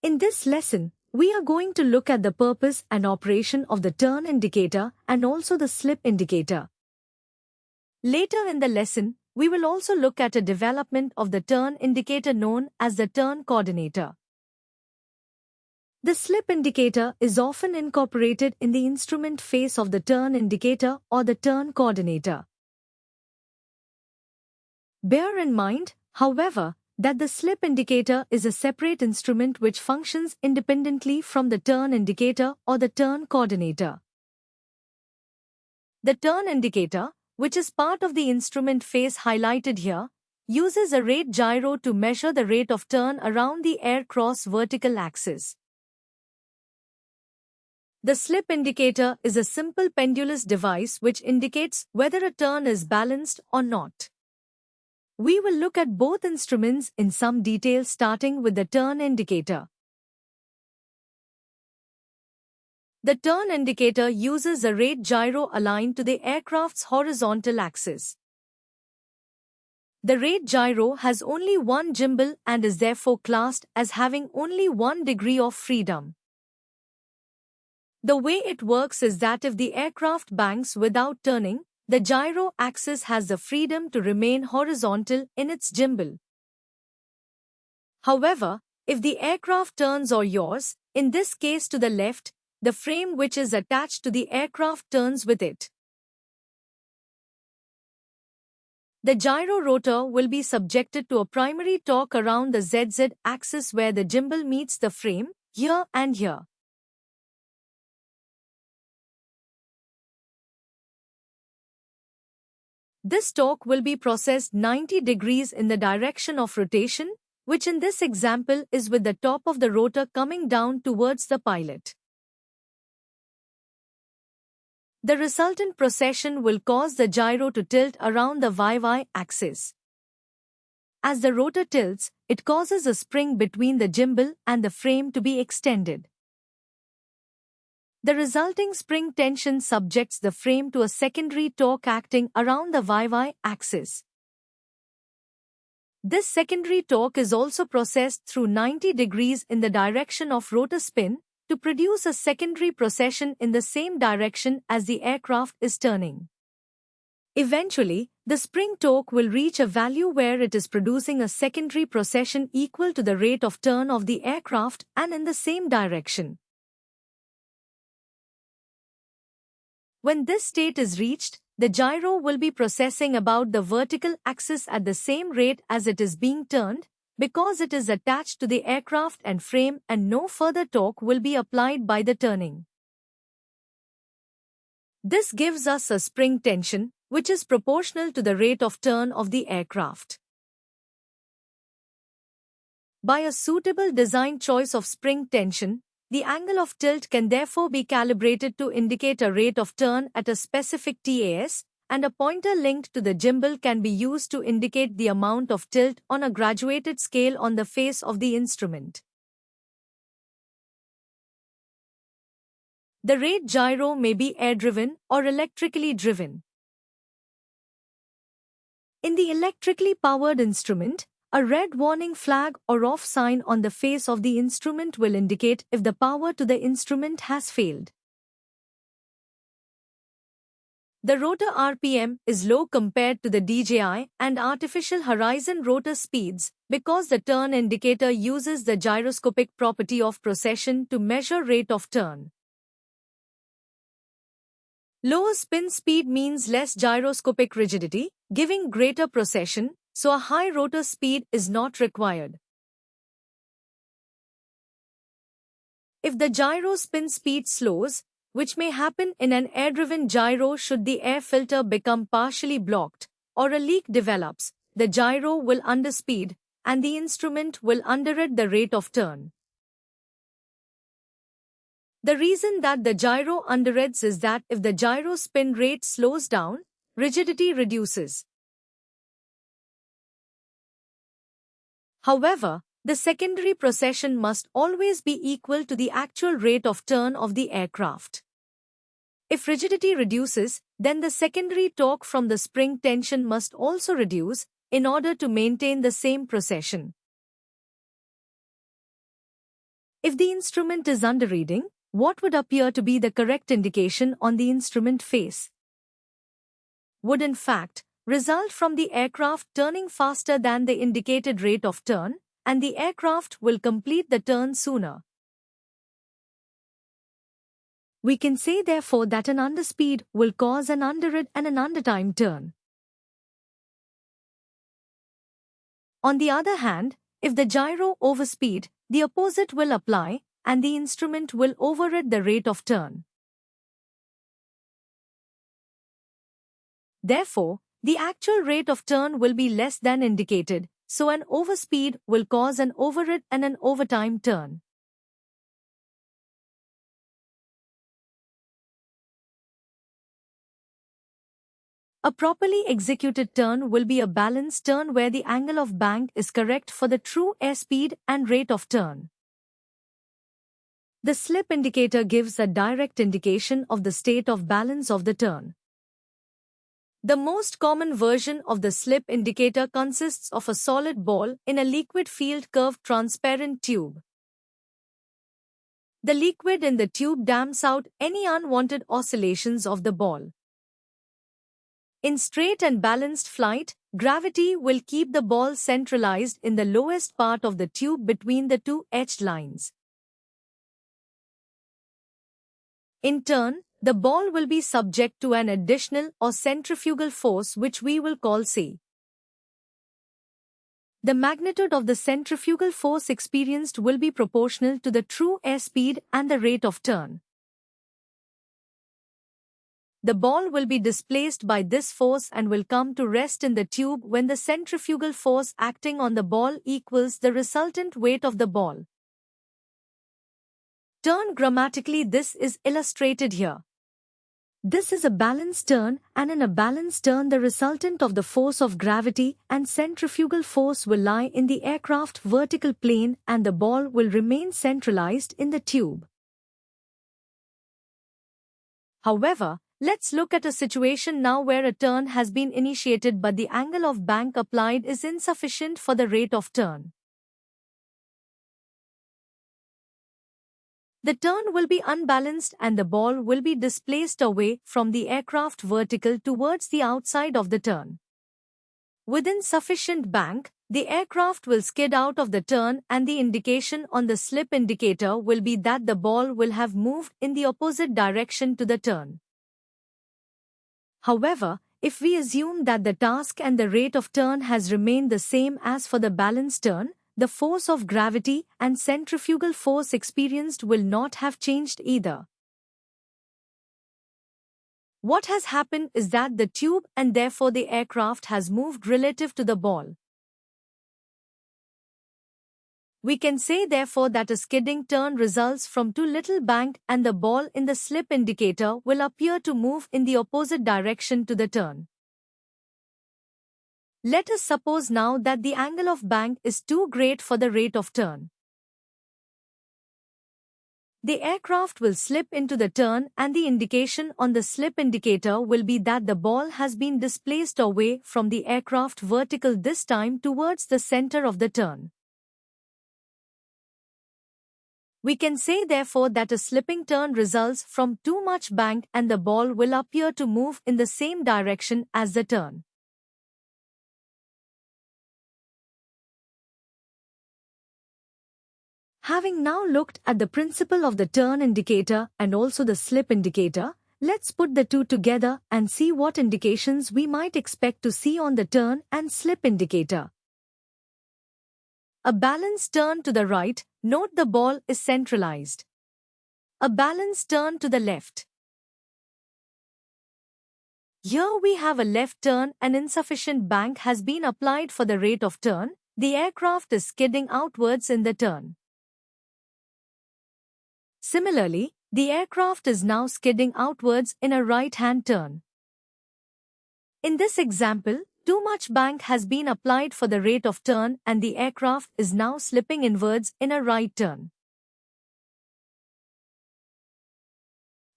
In this lesson, we are going to look at the purpose and operation of the turn indicator and also the slip indicator. Later in the lesson, we will also look at a development of the turn indicator known as the turn coordinator. The slip indicator is often incorporated in the instrument face of the turn indicator or the turn coordinator. Bear in mind, however, that the slip indicator is a separate instrument which functions independently from the turn indicator or the turn coordinator. The turn indicator, which is part of the instrument face highlighted here, uses a rate gyro to measure the rate of turn around the aircraft's vertical axis. The slip indicator is a simple pendulous device which indicates whether a turn is balanced or not. We will look at both instruments in some detail starting with the turn indicator. The turn indicator uses a rate gyro aligned to the aircraft's horizontal axis. The rate gyro has only one gimbal and is therefore classed as having only 1 degree of freedom. The way it works is that if the aircraft banks without turning, the gyro axis has the freedom to remain horizontal in its gimbal. However, if the aircraft turns or yaws, in this case to the left, the frame which is attached to the aircraft turns with it. The gyro rotor will be subjected to a primary torque around the ZZ axis where the gimbal meets the frame, here and here. This torque will be processed 90 degrees in the direction of rotation, which in this example is with the top of the rotor coming down towards the pilot. The resultant precession will cause the gyro to tilt around the YY axis. As the rotor tilts, it causes a spring between the gimbal and the frame to be extended. The resulting spring tension subjects the frame to a secondary torque acting around the YY axis. This secondary torque is also processed through 90 degrees in the direction of rotor spin to produce a secondary precession in the same direction as the aircraft is turning. Eventually, the spring torque will reach a value where it is producing a secondary precession equal to the rate of turn of the aircraft and in the same direction. When this state is reached, the gyro will be processing about the vertical axis at the same rate as it is being turned, because it is attached to the aircraft and frame and no further torque will be applied by the turning. This gives us a spring tension, which is proportional to the rate of turn of the aircraft. By a suitable design choice of spring tension, the angle of tilt can therefore be calibrated to indicate a rate of turn at a specific TAS, and a pointer linked to the gimbal can be used to indicate the amount of tilt on a graduated scale on the face of the instrument. The rate gyro may be air-driven or electrically driven. In the electrically powered instrument, a red warning flag or off sign on the face of the instrument will indicate if the power to the instrument has failed. The rotor RPM is low compared to the DJI and artificial horizon rotor speeds because the turn indicator uses the gyroscopic property of precession to measure rate of turn. Lower spin speed means less gyroscopic rigidity, giving greater precession, so a high rotor speed is not required. If the gyro spin speed slows, which may happen in an air-driven gyro should the air filter become partially blocked, or a leak develops, the gyro will underspeed, and the instrument will underrate the rate of turn. The reason that the gyro underrates is that if the gyro spin rate slows down, rigidity reduces. However, the secondary precession must always be equal to the actual rate of turn of the aircraft. If rigidity reduces, then the secondary torque from the spring tension must also reduce in order to maintain the same precession. If the instrument is under reading, what would appear to be the correct indication on the instrument face? Would in fact result from the aircraft turning faster than the indicated rate of turn, and the aircraft will complete the turn sooner. We can say therefore that an underspeed will cause an underread and an undertime turn. On the other hand, if the gyro overspeed, the opposite will apply, and the instrument will overread the rate of turn. Therefore, the actual rate of turn will be less than indicated, so an overspeed will cause an overread and an overtime turn. A properly executed turn will be a balanced turn where the angle of bank is correct for the true airspeed and rate of turn. The slip indicator gives a direct indication of the state of balance of the turn. The most common version of the slip indicator consists of a solid ball in a liquid field curved transparent tube. The liquid in the tube damps out any unwanted oscillations of the ball. In straight and balanced flight, gravity will keep the ball centralized in the lowest part of the tube between the two edged lines. In turn, the ball will be subject to an additional or centrifugal force which we will call C. The magnitude of the centrifugal force experienced will be proportional to the true airspeed and the rate of turn. The ball will be displaced by this force and will come to rest in the tube when the centrifugal force acting on the ball equals the resultant weight of the ball. Turn grammatically, this is illustrated here. This is a balanced turn, and in a balanced turn the resultant of the force of gravity and centrifugal force will lie in the aircraft vertical plane and the ball will remain centralized in the tube. However, let's look at a situation now where a turn has been initiated but the angle of bank applied is insufficient for the rate of turn. The turn will be unbalanced and the ball will be displaced away from the aircraft vertical towards the outside of the turn. Within sufficient bank, the aircraft will skid out of the turn and the indication on the slip indicator will be that the ball will have moved in the opposite direction to the turn. However, if we assume that the task and the rate of turn has remained the same as for the balanced turn, the force of gravity and centrifugal force experienced will not have changed either. What has happened is that the tube and therefore the aircraft has moved relative to the ball. We can say therefore that a skidding turn results from too little bank and the ball in the slip indicator will appear to move in the opposite direction to the turn. Let us suppose now that the angle of bank is too great for the rate of turn. The aircraft will slip into the turn and the indication on the slip indicator will be that the ball has been displaced away from the aircraft vertical, this time towards the center of the turn. We can say therefore that a slipping turn results from too much bank and the ball will appear to move in the same direction as the turn. Having now looked at the principle of the turn indicator and also the slip indicator, let's put the two together and see what indications we might expect to see on the turn and slip indicator. A balanced turn to the right, note the ball is centralized. A balanced turn to the left. Here we have a left turn and insufficient bank has been applied for the rate of turn. The aircraft is skidding outwards in the turn. Similarly, the aircraft is now skidding outwards in a right-hand turn. In this example, too much bank has been applied for the rate of turn and the aircraft is now slipping inwards in a right turn.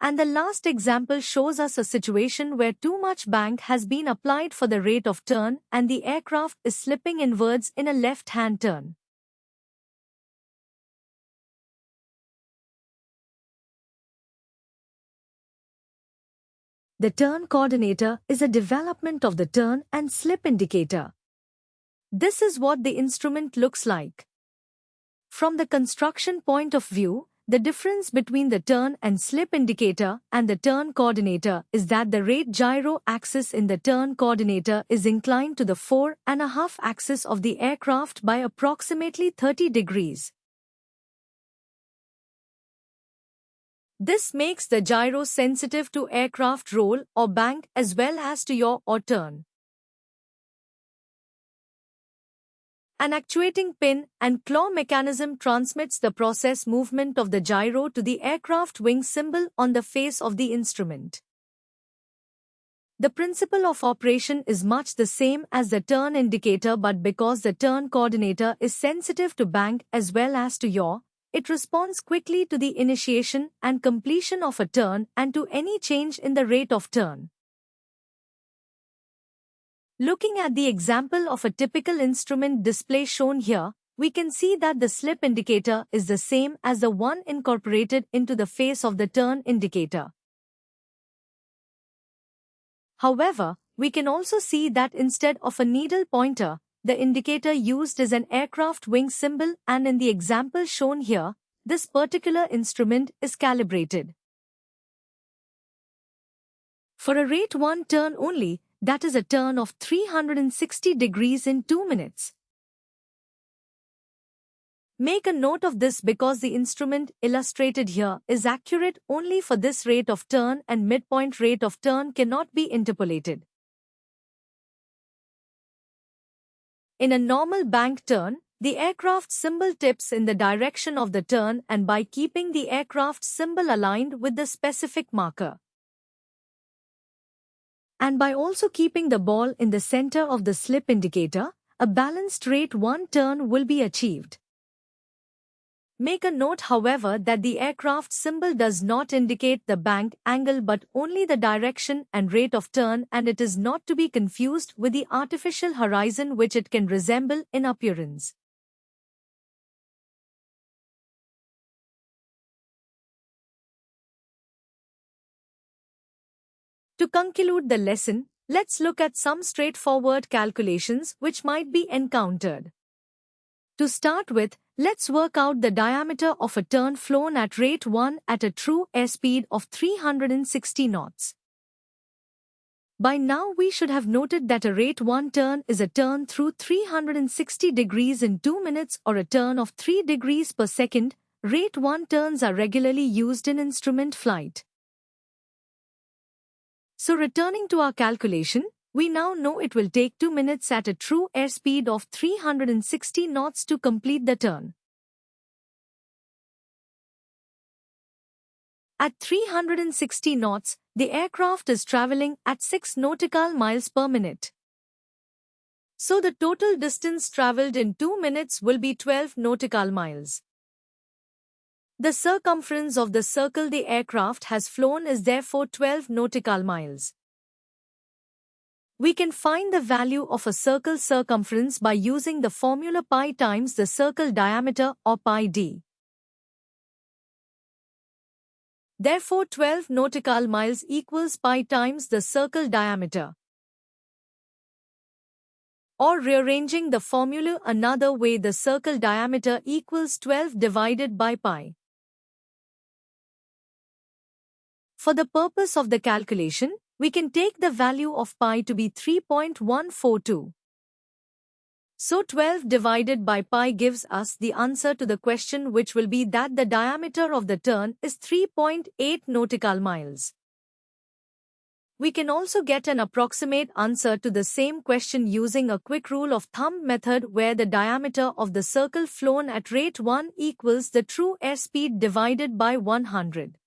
And the last example shows us a situation where too much bank has been applied for the rate of turn and the aircraft is slipping inwards in a left-hand turn. The turn coordinator is a development of the turn and slip indicator. This is what the instrument looks like. From the construction point of view, the difference between the turn and slip indicator and the turn coordinator is that the rate gyro axis in the turn coordinator is inclined to the 4.5 axis of the aircraft by approximately 30 degrees. This makes the gyro sensitive to aircraft roll or bank as well as to yaw or turn. An actuating pin and claw mechanism transmits the process movement of the gyro to the aircraft wing symbol on the face of the instrument. The principle of operation is much the same as the turn indicator, but because the turn coordinator is sensitive to bank as well as to yaw, it responds quickly to the initiation and completion of a turn and to any change in the rate of turn. Looking at the example of a typical instrument display shown here, we can see that the slip indicator is the same as the one incorporated into the face of the turn indicator. However, we can also see that instead of a needle pointer, the indicator used is an aircraft wing symbol, and in the example shown here, this particular instrument is calibrated for a rate 1 turn only, that is a turn of 360 degrees in 2 minutes. Make a note of this because the instrument illustrated here is accurate only for this rate of turn and midpoint rate of turn cannot be interpolated. In a normal bank turn, the aircraft symbol tips in the direction of the turn, and by keeping the aircraft symbol aligned with the specific marker, and by also keeping the ball in the center of the slip indicator, a balanced rate 1 turn will be achieved. Make a note, however, that the aircraft symbol does not indicate the bank angle but only the direction and rate of turn, and it is not to be confused with the artificial horizon which it can resemble in appearance. To conclude the lesson, let's look at some straightforward calculations which might be encountered. To start with, let's work out the diameter of a turn flown at rate 1 at a true airspeed of 360 knots. By now we should have noted that a rate 1 turn is a turn through 360 degrees in 2 minutes or a turn of 3 degrees per second. Rate 1 turns are regularly used in instrument flight. So returning to our calculation, we now know it will take 2 minutes at a true airspeed of 360 knots to complete the turn. At 360 knots, the aircraft is traveling at 6 nautical miles per minute. So the total distance traveled in 2 minutes will be 12 nautical miles. The circumference of the circle the aircraft has flown is therefore 12 nautical miles. We can find the value of a circle circumference by using the formula pi times the circle diameter, or pi d. Therefore 12 nautical miles equals pi times the circle diameter. Or rearranging the formula another way, the circle diameter equals 12 divided by pi. For the purpose of the calculation, we can take the value of pi to be 3.142. So 12 divided by pi gives us the answer to the question, which will be that the diameter of the turn is 3.8 nautical miles. We can also get an approximate answer to the same question using a quick rule of thumb method, where the diameter of the circle flown at rate 1 equals the true airspeed divided by 100.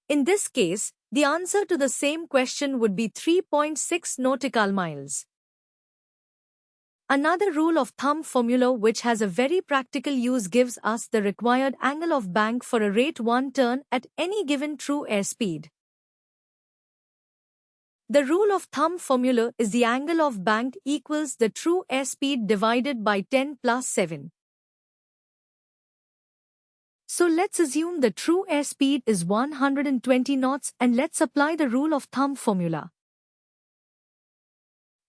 In this case, the answer to the same question would be 3.6 nautical miles. Another rule of thumb formula which has a very practical use gives us the required angle of bank for a rate 1 turn at any given true airspeed. The rule of thumb formula is the angle of bank equals the true airspeed divided by 10 plus 7. So let's assume the true airspeed is 120 knots and let's apply the rule of thumb formula.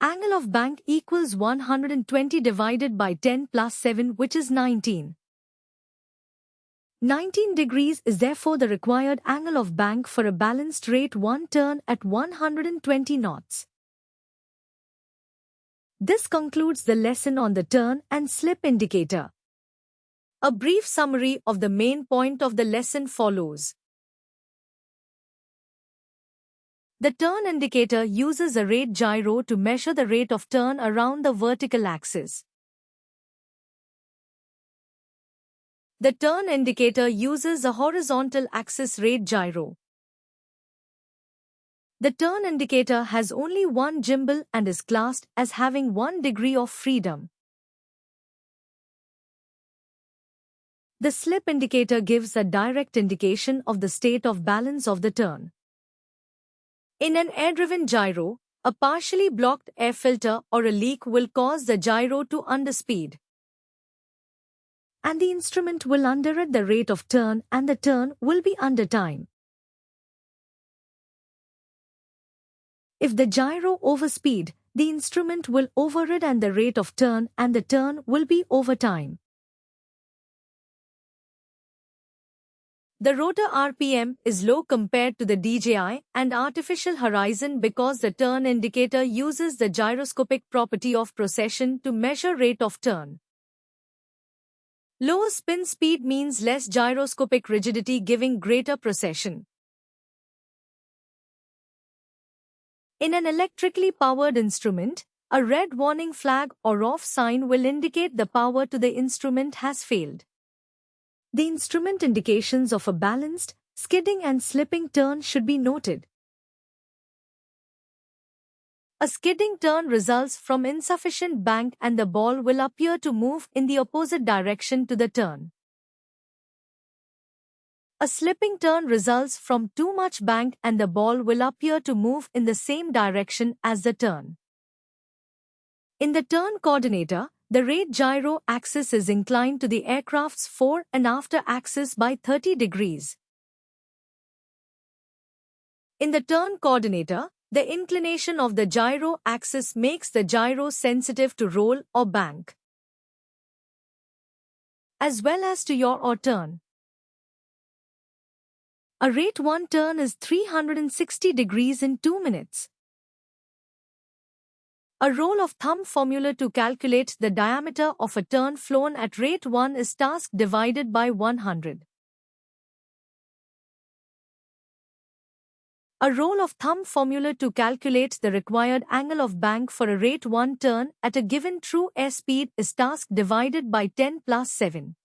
Angle of bank equals 120 divided by 10 plus 7, which is 19. 19 degrees is therefore the required angle of bank for a balanced rate 1 turn at 120 knots. This concludes the lesson on the turn and slip indicator. A brief summary of the main point of the lesson follows. The turn indicator uses a rate gyro to measure the rate of turn around the vertical axis. The turn indicator uses a horizontal axis rate gyro. The turn indicator has only one gimbal and is classed as having 1 degree of freedom. The slip indicator gives a direct indication of the state of balance of the turn. In an air-driven gyro, a partially blocked air filter or a leak will cause the gyro to underspeed, and the instrument will underrate the rate of turn and the turn will be under time. If the gyro overspeed, the instrument will override and the rate of turn and the turn will be over time. The rotor RPM is low compared to the DJI and artificial horizon because the turn indicator uses the gyroscopic property of precession to measure rate of turn. Lower spin speed means less gyroscopic rigidity, giving greater precession. In an electrically powered instrument, a red warning flag or off sign will indicate the power to the instrument has failed. The instrument indications of a balanced, skidding and slipping turn should be noted. A skidding turn results from insufficient bank and the ball will appear to move in the opposite direction to the turn. A slipping turn results from too much bank and the ball will appear to move in the same direction as the turn. In the turn coordinator, the rate gyro axis is inclined to the aircraft's fore and after axis by 30 degrees. In the turn coordinator, the inclination of the gyro axis makes the gyro sensitive to roll or bank, as well as to yaw or turn. A rate 1 turn is 360 degrees in 2 minutes. A rule of thumb formula to calculate the diameter of a turn flown at rate 1 is task divided by 100. A rule of thumb formula to calculate the required angle of bank for a rate 1 turn at a given true airspeed is task divided by 10 plus 7.